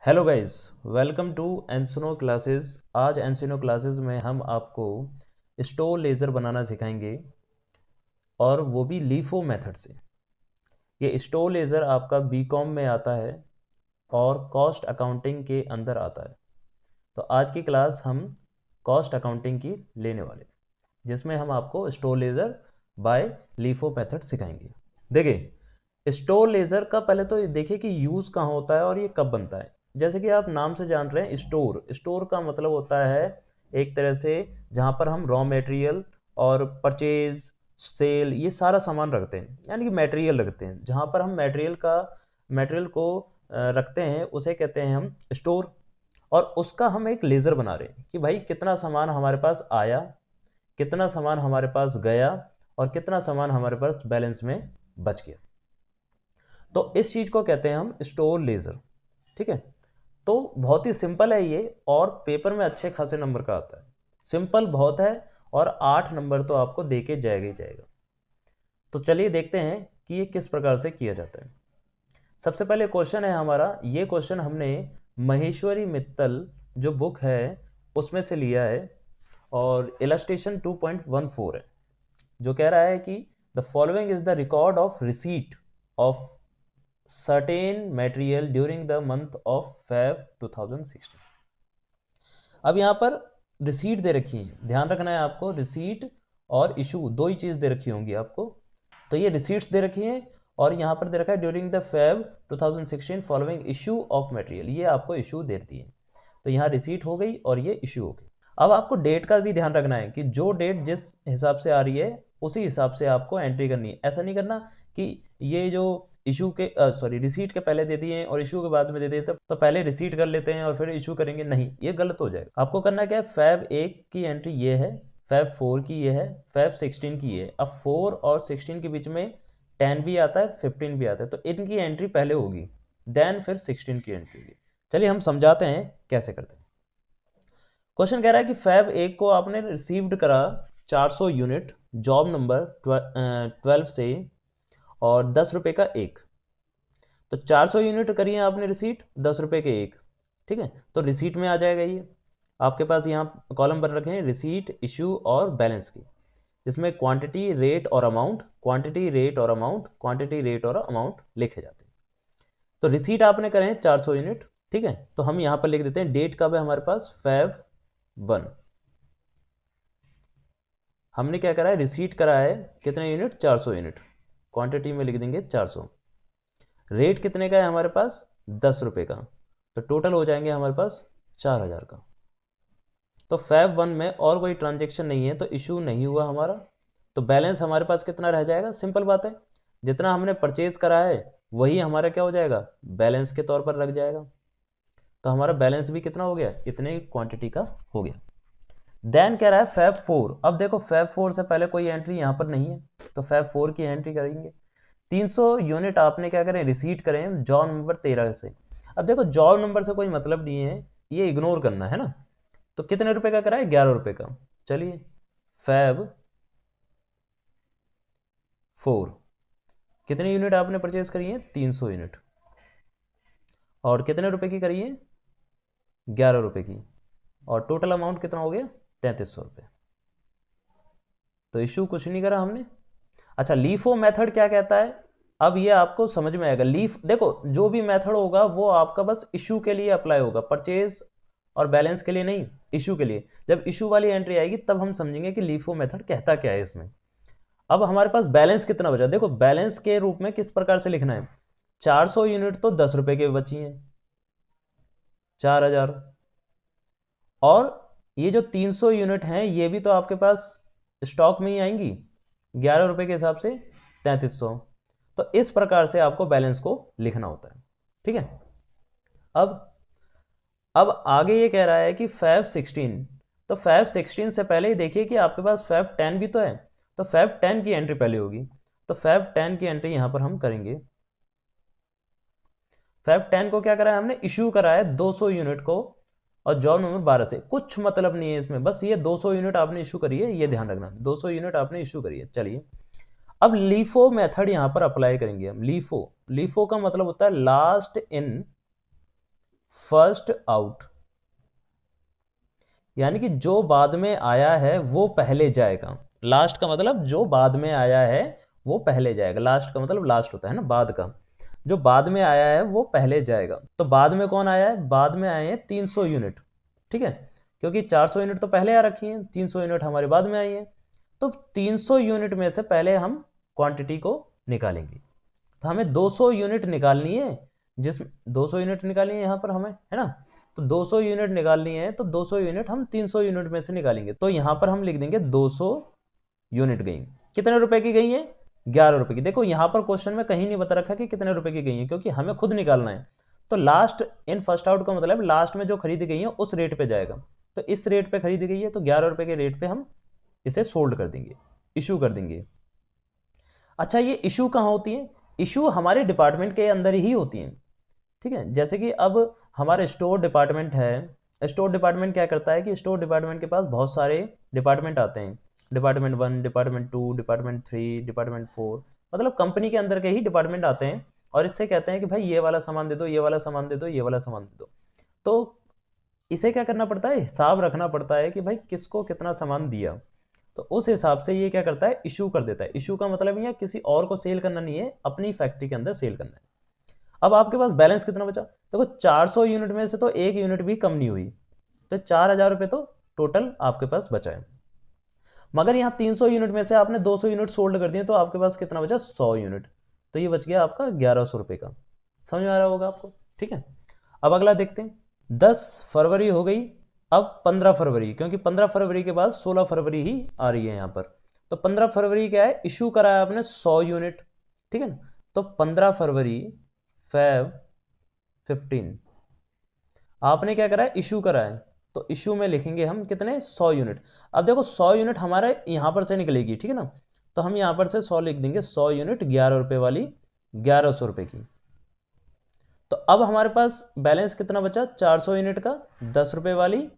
Hello guys, welcome to एंसनो classes. आज एंसनो क्लासेस में हम आपको स्टोर लेज़र बनाना सिखाएंगे और वो भी लीफो मेथड से। ये स्टोर लेज़र आपका बीकॉम में आता है और कॉस्ट अकाउंटिंग के अंदर आता है। तो आज की क्लास हम कॉस्ट अकाउंटिंग की लेने वाले, जिसमें हम आपको store ledger by LIFO method सिखाएंगे। देखिए, स्टोर लेज़र का पहले तो देखिए कि यूज़ कहाँ होता है और ये कब बनता है। जैसे कि आप नाम से जान रहे हैं, स्टोर का मतलब होता है एक तरह से जहाँ पर हम रॉ मटेरियल और परचेज सेल ये सारा सामान रखते हैं, यानी कि मटेरियल रखते हैं। जहाँ पर हम मटेरियल को रखते हैं उसे कहते हैं हम स्टोर। और उसका हम एक लेज़र बना रहे हैं कि भाई कितना सामान हमारे पास आया, कितना सामान हमारे पास गया और कितना सामान हमारे पास बैलेंस में बच गया। तो इस चीज़ को कहते हैं हम स्टोर लेज़र। ठीक है, तो बहुत ही सिंपल है ये और पेपर में अच्छे खासे नंबर का आता है। सिंपल बहुत है और 8 नंबर तो आपको दे के जाएगा ही जाएगा। तो चलिए देखते हैं कि ये किस प्रकार से किया जाता है। सबसे पहले क्वेश्चन है हमारा, ये क्वेश्चन हमने महेश्वरी मित्तल जो बुक है उसमें से लिया है और इलस्ट्रेशन 2.14 है, जो कह रहा है कि the following is the record of receipt of certain material during the month of Feb 2016। अब यहाँ पर रिसीट दे रखी है, ध्यान रखना है आपको, रिसीट और इशू दो ही चीज़ दे रखी होंगी आपको। तो ये रिसीट्स दे रखी हैं और यहाँ पर दे रखा है during the Feb 2016 following issue of material, ये आपको इशू दे दी है। तो यहाँ रिसीट हो गई और ये इशू हो गई। अब आपको डेट का भी ध्यान रखना है कि जो डेट जिस हिसाब से आ रही है उसी हिसाब से आपको एंट्री करनी है। ऐसा नहीं करना कि ये जो इशू के रिसीट के पहले दे दिए और इशू के बाद में दे दिए तो पहले रिसीट कर लेते हैं और फिर इशू करेंगे, नहीं, ये गलत हो जाएगा। आपको करना क्या है, फैब 1 की एंट्री ये है, फैब 4 की ये है, फैब 16 की ये है। अब 4 और 16 के बीच में 10 भी आता है, 15 भी आता है, तो इनकी एंट्री पहले होगी, देन फिर 16 की एंट्री होगी। चलिए हम समझाते हैं कैसे करते हैं। क्वेश्चन कह रहा है कि फैब 1 को आपने रिसीव्ड करा 400 यूनिट, जॉब नंबर 12 से, और 10 रुपए का एक। तो 400 यूनिट करिए आपने रिसीट, 10 रुपए के एक। ठीक है, तो रिसीट में आ जाएगा ये। आपके पास यहाँ कॉलम बन रखे हैं रिसीट, इशू और बैलेंस की, जिसमें क्वांटिटी, रेट और अमाउंट, क्वांटिटी, रेट और अमाउंट, क्वांटिटी, रेट और अमाउंट लिखे जाते हैं। तो रिसीट आपने करें 400 यूनिट। ठीक है, तो हम यहाँ पर लिख देते हैं डेट कब है हमारे पास, फैब 1। हमने क्या करा है, रिसीट करा है कितने यूनिट, 400 यूनिट, क्वांटिटी में लिख देंगे 400। रेट कितने का है हमारे पास, 10 रुपए का, तो टोटल हो जाएंगे हमारे पास 4000 का। तो फैब 1 में और कोई ट्रांजेक्शन नहीं है तो इशू नहीं हुआ हमारा। तो बैलेंस हमारे पास कितना रह जाएगा, सिंपल बात है, जितना हमने परचेज करा है वही हमारा क्या हो जाएगा, बैलेंस के तौर पर लग जाएगा। तो हमारा बैलेंस भी कितना हो गया, इतने क्वांटिटी का हो गया। देन कह रहा है फैब 4। अब देखो फैब 4 से पहले कोई एंट्री यहाँ पर नहीं है, तो फैब 4 की एंट्री करेंगे। 300 यूनिट आपने क्या करें, रिसीट करें जॉब नंबर 13 से। अब देखो जॉब नंबर से कोई मतलब नहीं है, ये इग्नोर करना है ना। तो कितने रुपए का करा है, 11 रुपए का। चलिए, फैब 4 कितनी यूनिट आपने परचेज करी है, 300 यूनिट, और कितने रुपए की करी है, 11 रुपए की, और टोटल अमाउंट कितना हो गया, 3300 रुपये। तो इशू कुछ नहीं करा हमने। अच्छा, लीफो मेथड क्या कहता है, अब ये आपको समझ में आएगा। लीफ देखो, जो भी मेथड होगा वो आपका बस इशू के लिए अप्लाई होगा, परचेज और बैलेंस के लिए नहीं, इशू के लिए। जब इशू वाली एंट्री आएगी तब हम समझेंगे कि लीफो मेथड कहता क्या है इसमें। अब हमारे पास बैलेंस कितना बचा, देखो बैलेंस के रूप में किस प्रकार से लिखना है, 400 यूनिट तो 10 रुपए के बची हैं, 4000, और ये जो 300 यूनिट हैं ये भी तो आपके पास स्टॉक में ही आएंगी, 11 रुपए के हिसाब से 3300। तो इस प्रकार से आपको बैलेंस को लिखना होता है। ठीक है, अब अब आगे ये कह रहा है कि फैब 16। तो फैब 16 से पहले ही देखिए कि आपके पास फैब 10 भी तो है, तो फैब 10 की एंट्री पहले होगी। तो फैब 10 की एंट्री यहां पर हम करेंगे। फैब 10 को क्या करा है हमने, इशू करा है 200 यूनिट को, और जॉब नंबर 12 से। कुछ मतलब नहीं है इसमें, बस ये 200 यूनिट आपने इशू करी है, ये ध्यान रखना, 200 यूनिट आपने इशू करी है। चलिए, अब लीफो मेथड यहां पर अप्लाई करेंगे हम। लीफो का मतलब होता है लास्ट इन फर्स्ट आउट, यानी कि जो बाद में आया है वो पहले जाएगा। लास्ट का मतलब जो बाद में आया है वो पहले जाएगा। लास्ट का मतलब लास्ट होता है ना, बाद का। जो बाद में आया है वो पहले जाएगा। तो बाद में कौन आया है? बाद में आए हैं 300 यूनिट, ठीक है, क्योंकि 400 यूनिट तो पहले आ रखी है, 300 यूनिट हमारे बाद में आई है। तो 300 यूनिट में से पहले हम क्वांटिटी को निकालेंगे। तो हमें 200 यूनिट निकालनी है, जिसमें 200 यूनिट निकालनी है यहाँ पर हमें, है ना। तो 200 यूनिट निकालनी है, तो 200 यूनिट हम 300 यूनिट में से निकालेंगे। तो यहाँ पर हम लिख देंगे 200 यूनिट गई। कितने रुपए की गई है? 11 रुपए की। देखो यहाँ पर क्वेश्चन में कहीं नहीं बता रखा कि कितने रुपए की गई है, क्योंकि हमें खुद निकालना है। तो लास्ट इन फर्स्ट आउट का मतलब लास्ट में जो खरीदी गई है उस रेट पे जाएगा। तो इस रेट पे खरीदी गई है, तो 11 रुपए के रेट पे हम इसे सोल्ड कर देंगे, इशू कर देंगे। अच्छा, ये इशू कहाँ होती है? इशू हमारे डिपार्टमेंट के अंदर ही होती है, ठीक है। जैसे कि अब हमारा स्टोर डिपार्टमेंट है। स्टोर डिपार्टमेंट क्या करता है कि स्टोर डिपार्टमेंट के पास बहुत सारे डिपार्टमेंट आते हैं। डिपार्टमेंट 1, डिपार्टमेंट 2, डिपार्टमेंट 3, डिपार्टमेंट 4, मतलब कंपनी के अंदर के ही डिपार्टमेंट आते हैं और इससे कहते हैं कि भाई ये वाला सामान दे दो, ये वाला सामान दे दो, ये वाला सामान दे दो। तो इसे क्या करना पड़ता है? हिसाब रखना पड़ता है कि भाई किसको कितना सामान दिया। तो उस हिसाब से ये क्या करता है? इशू कर देता है। इशू का मतलब ये किसी और को सेल करना नहीं है, अपनी फैक्ट्री के अंदर सेल करना है। अब आपके पास बैलेंस कितना बचा? देखो 400 यूनिट में से तो एक यूनिट भी कम नहीं हुई, तो 4000 रुपये तो टोटल आपके पास बचा है। मगर यहाँ 300 यूनिट में से आपने 200 यूनिट सोल्ड कर दिए, तो आपके पास कितना बचा? 100 यूनिट। तो ये बच गया आपका 1100 रुपये का। समझ में आ रहा होगा आपको, ठीक है। अब अगला देखते हैं। 10 फरवरी हो गई, अब 15 फरवरी, क्योंकि 15 फरवरी के बाद 16 फरवरी ही आ रही है यहाँ पर। तो 15 फरवरी क्या है? इशू करा है आपने 100 यूनिट, ठीक है ना। तो 15 फरवरी फेब 15 आपने क्या करा है? इशू करा है। तो इशू में लिखेंगे हम कितने? 100 यूनिट। अब देखो 100 यूनिट हमारे यहां पर से निकलेगी, ठीक है ना। तो हम यहां पर से 100 लिख देंगे। 100 यूनिट 11 रुपए वाली, 1100 रुपए की। तो अब हमारे पास बैलेंस कितना बचा? 400 यूनिट का 10 रुपए वाली,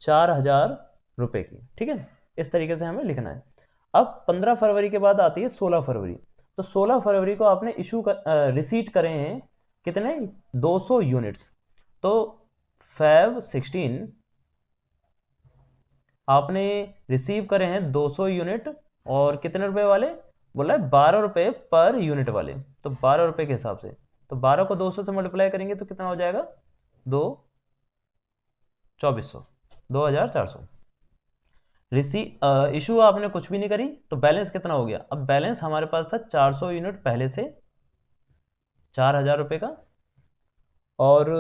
4000 रुपए की, ठीक है। इस तरीके से हमें लिखना है। अब 15 फरवरी के बाद आती है 16 फरवरी। तो 16 फरवरी को आपने रिसीट करे हैं कितने? 200 यूनिट्स। तो फैब 16 आपने रिसीव करे हैं 200 यूनिट, और कितने रुपए वाले? बोला है 12 रुपए पर यूनिट वाले। तो 12 रुपए के हिसाब से, तो 12 को 200 से मल्टीप्लाई करेंगे तो कितना हो जाएगा? 2400, 2400। इशू आपने कुछ भी नहीं करी, तो बैलेंस कितना हो गया? अब बैलेंस हमारे पास था 400 यूनिट पहले से, 4000 रुपए का, और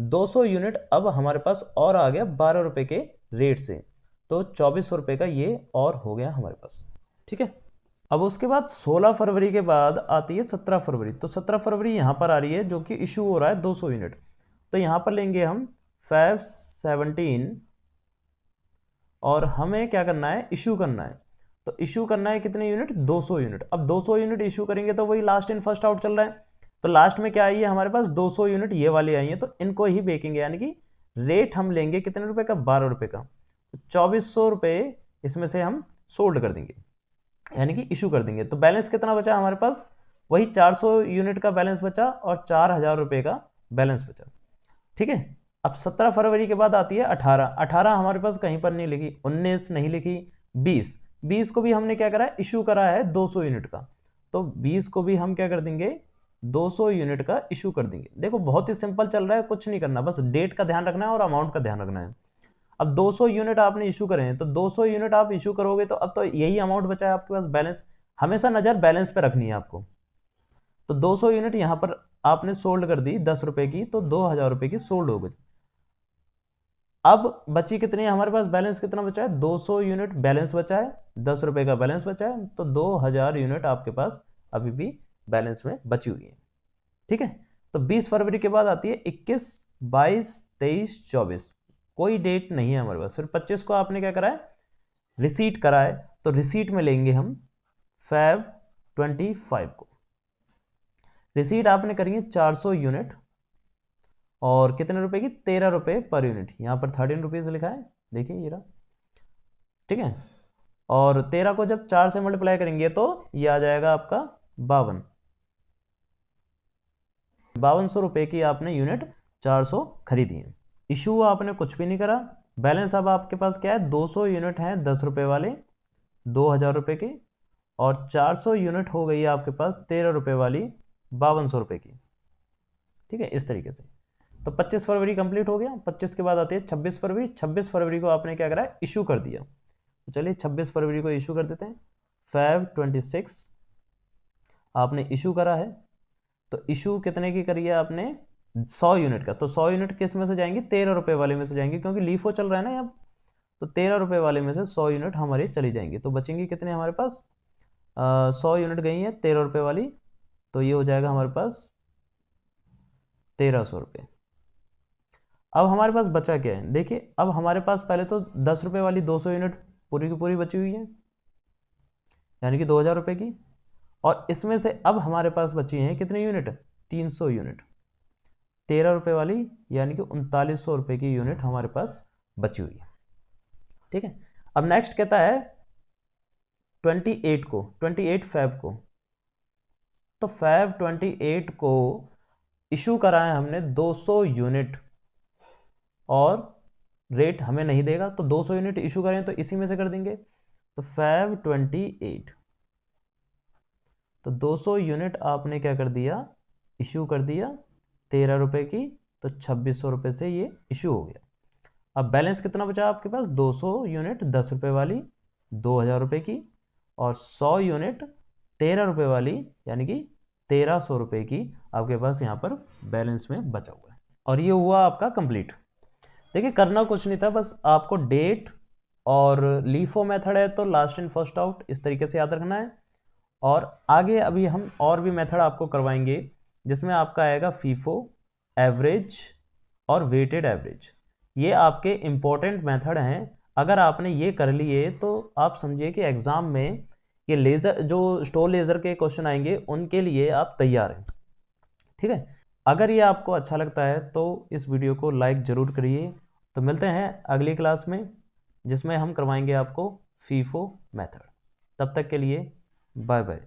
200 यूनिट अब हमारे पास और आ गया 12 रुपए के रेट से। तो 2400 रुपए का ये और हो गया हमारे पास, ठीक है। अब उसके बाद 16 फरवरी के बाद आती है 17 फरवरी। तो 17 फरवरी यहां पर आ रही है, जो कि इशू हो रहा है 200 यूनिट। तो यहां पर लेंगे हम फैब 17, और हमें क्या करना है? इशू करना है। तो इशू करना है कितने यूनिट? 200 यूनिट। अब 200 यूनिट इशू करेंगे तो वही लास्ट इन फर्स्ट आउट चल रहा है। तो लास्ट में क्या आई है हमारे पास? 200 यूनिट ये वाली आई है, तो इनको ही बेचेंगे, यानी कि रेट हम लेंगे कितने रुपए का? 12 रुपए का। तो 2400 रुपए इसमें से हम सोल्ड कर देंगे, यानी कि इशू कर देंगे। तो बैलेंस कितना बचा हमारे पास? वही 400 यूनिट का बैलेंस बचा और 4000 रुपए का बैलेंस बचा, ठीक है। अब 17 फरवरी के बाद आती है 18। 18 हमारे पास कहीं पर नहीं लिखी, 19 नहीं लिखी, 20। 20 को भी हमने क्या करा है? इशू करा है 200 यूनिट का। तो 20 को भी हम क्या कर देंगे? 200 यूनिट का इशू कर देंगे। देखो बहुत ही सिंपल चल रहा है, कुछ नहीं करना, बस डेट का ध्यान रखना है और अमाउंट का ध्यान रखना है। अब 200 यूनिट आपने इशू करे हैं, तो 200 यूनिट आप इशू करोगे तो अब तो यही अमाउंट बचा है आपके पास। बैलेंस हमेशा नजर बैलेंस पे रखनी है आपको। तो 200 यूनिट यहां पर आपने सोल्ड कर दी 10 रुपए की, तो 2000 रुपए की सोल्ड हो गई। अब बची कितनी है हमारे पास? बैलेंस कितना बचा है? 200 यूनिट बैलेंस बचा है, 10 रुपए का बैलेंस बचा है, तो 2000 यूनिट आपके पास अभी भी बैलेंस में बची हुई है, ठीक है। तो 20 फरवरी के बाद आती है 21, 22, 23, 24। कोई डेट नहीं है हमारे पास। फिर 25 को आपने क्या करा है? रिसीट करा है। तो रिसीट में लेंगे हम फैब 25 को। रिसीट आपने करी है 400 यूनिट, और कितने रुपए की? 13 रुपए पर यूनिट। यहां पर 13 रुपीज लिखा है, देखिए ये रहा, ठीक है। और 13 को जब 4 से मल्टीप्लाई करेंगे तो ये आ जाएगा आपका 52। 5200 रुपए की आपने यूनिट 400 खरीदी हैं। इशू आपने कुछ भी नहीं करा, बैलेंस अब आपके पास क्या है, 200 यूनिट हैं 10 रुपये वाले 2000 रुपये के, और 400 यूनिट हो गई है आपके पास 13 रुपये वाली 5200 रुपये की। ठीक है, इस तरीके से। तो 25 फरवरी कंप्लीट हो गया। 25 के बाद आती है 26 फरवरी। 26 फरवरी को आपने क्या करा है, इशू कर दिया। तो चलिए 26 फरवरी को इशू कर देते हैं। Feb 26 आपने इशू करा है। तो इशू कितने की करी है आपने, 100 यूनिट का। तो 100 यूनिट किस में से जाएंगे, 13 रुपये वाले में से जाएंगे, क्योंकि लीफो चल रहा है ना अब। तो 13 रुपये वाले में से 100 यूनिट हमारी चली जाएंगी। तो बचेंगे कितने हमारे पास, 100 यूनिट गई हैं 13 रुपये वाली, तो ये हो जाएगा हमारे पास 1300 रुपये। अब हमारे पास बचा क्या है, देखिए अब हमारे पास पहले तो 10 रुपये वाली 200 यूनिट पूरी की पूरी बची हुई है, यानी कि 2000 रुपये की। और इसमें से अब हमारे पास बची हैं कितनी यूनिट, 300 यूनिट। 13 रुपये वाली यानी कि 3900 रुपये की यूनिट हमारे पास बची हुई है। ठीक है, अब नेक्स्ट कहता है 28 फेब को। तो फेब 28 को इशू कराए हमने 200 यूनिट, और रेट हमें नहीं देगा, तो 200 यूनिट इशू करें तो इसी में से कर देंगे। तो फेब 28, तो 200 यूनिट आपने क्या कर दिया, इशू कर दिया 13 रुपये की, तो 2600 रुपये से ये इशू हो गया। अब बैलेंस कितना बचा आपके पास, 200 यूनिट 10 रुपये वाली 2000 रुपये की, और 100 यूनिट 13 रुपये वाली यानी कि 1300 रुपये की आपके पास यहाँ पर बैलेंस में बचा हुआ है। और ये हुआ आपका कंप्लीट। देखिए करना कुछ नहीं था, बस आपको डेट और लीफो मेथड है तो लास्ट इन फर्स्ट आउट इस तरीके से याद रखना है। और आगे अभी हम और भी मेथड आपको करवाएंगे, जिसमें आपका आएगा फीफो, एवरेज और वेटेड एवरेज। ये आपके इंपॉर्टेंट मेथड हैं। अगर आपने ये कर लिए तो आप समझिए कि एग्जाम में ये लेज़र जो स्टोर लेज़र के क्वेश्चन आएंगे उनके लिए आप तैयार हैं। ठीक है, अगर ये आपको अच्छा लगता है तो इस वीडियो को लाइक ज़रूर करिए। तो मिलते हैं अगली क्लास में, जिसमें हम करवाएंगे आपको फीफो मेथड। तब तक के लिए बाय बाय।